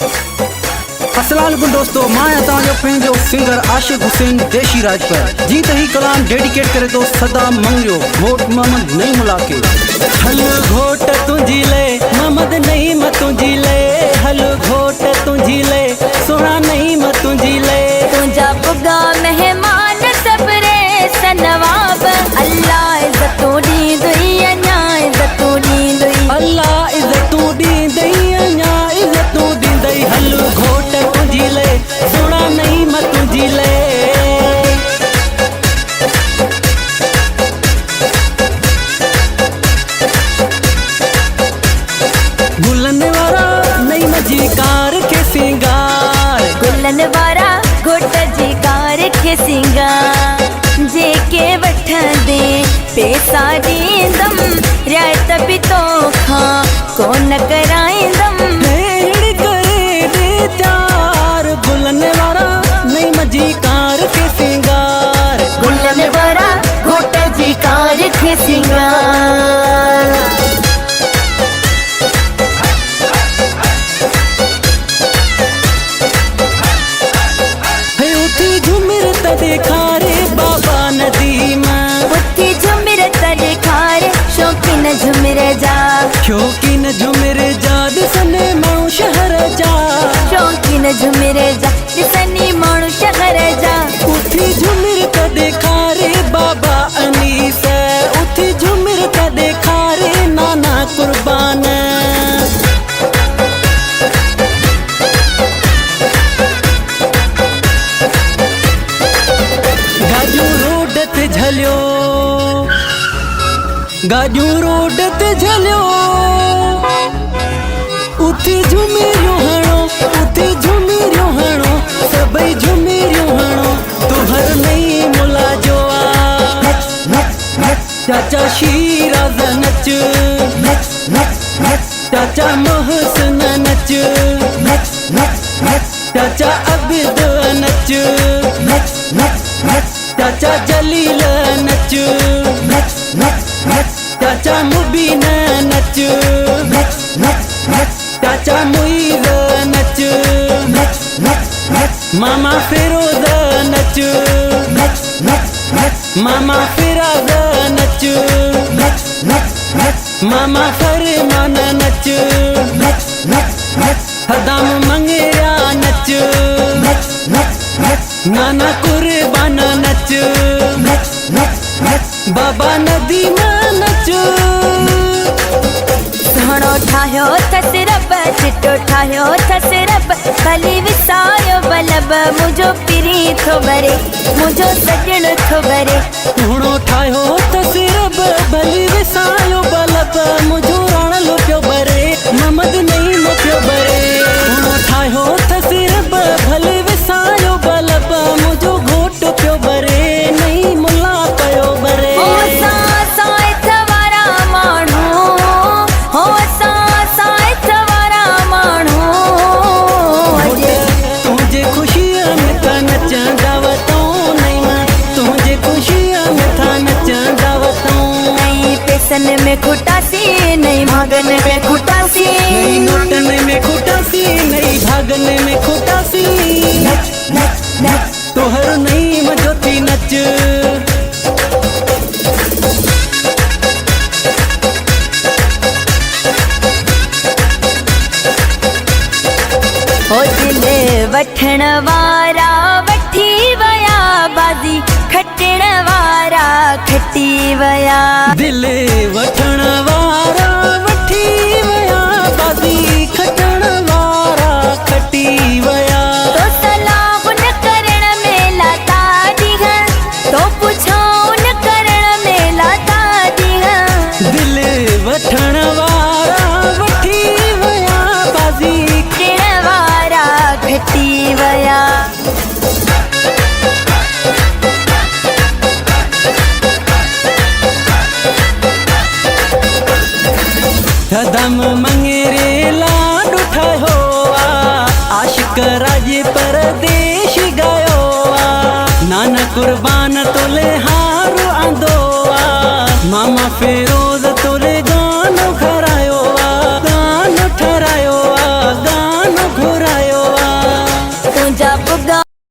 अस्सलामुअलैकुम दोस्तों, मैं तव्हांजो पंहिंजो सिंगर आशिक हुसैन देशी राज पर जी ही कलाम डेडिकेट करे तो सदा मंगरियो घोट मोहम्मद नईम मुलाके। हल घोट तुझी ले मोहम्मद नईम तुझी ले, हल घोट तुझी ले सोना नईम तुझी ले। तुझा बुगा मेहमान सबरे सनवाब, अल्लाह इज्जतों दी दुई अन्या इज्जतों दी दुई, अल्लाह इज्जतों दी दई अन्या इज्जतों दी दई। हल घोट तुझी ले सोना नईम तुझी ले। गुलन वारा नईम जी कार के सिंगार, गुलन वारा घोट जी कार के सिंगार। जेके वठ दे पैसा दींदम, रात भी तो खां कोन कराईंदम। भेड़ करे दे चार, गुलन वारा नईम जी कार के सिंगार, गुलन वारा घोट जी कार के सिंगार। दिखारे बाबा नदी में, बुद्धि झुमिर तड़खारे शौकीन झुमिर जा, शौकीन झुमिर जा दिसने माण्हू शहर जा, शौकीन झुमिर जा दिसनी माण्हू शहर जा। उठी झुमिर त दिखारे बाबा अनीस, उठी झुमिर त दिखारे नाना कुर्बान। झलियो गाजू रोड ते झलियो, उथी झुमिरियो हणो, उथी झुमिरियो हणो, सभई झुमिरियो हणो। तुहर नई मुला जो आ चाचा शीराज़ नच, चाचा मोहसिन नच, चाचा अबिद नच, चाचा जलील नच, चाचा मुबीन नच, चाचा मुईद नच, मामा फिरोज नच, मामा फिराज नच, मामा फरमान नच, हदाम मंगेरा नच, नाना कुर्बान नच, बाबा नदी में नच। सोहणो ठाहियो थस रब, चिट्टो ठाहियो थस रब, भली विसायो बलब मुझो पिरी थो भरे, मुझो सजण थो भरे। सोहणो ठाहियो थस रब, भली विसायो बलब मुझो रणलो पियो भरे, मोहम्मद नईम पियो भरे। सोहणो ठाहियो थस रब, भली विसायो बलब मुझो घोट पियो भरे, नई मुला पियो भरे। सन में खुटासी नहीं भागन में खुटासी, नहीं नोटन में खुटासी, नहीं भागन में खुटासी। नच नच नच तोहर नहीं मजोती नच। हो दिल वठण वारा वठी वया, बाजी खटण वारा खटी वया। दिल वठण वारा वठी वया, बाजी खटण वारा खटी वया। तो सलाह न करण में लाता दिगा, तो पुछाओ न करण में लाता दिगा। दिल वठण वारा वठी वया, बाजी खटण वारा खटी वया। हदम मंगेरे लाड उठायो आ, आशिक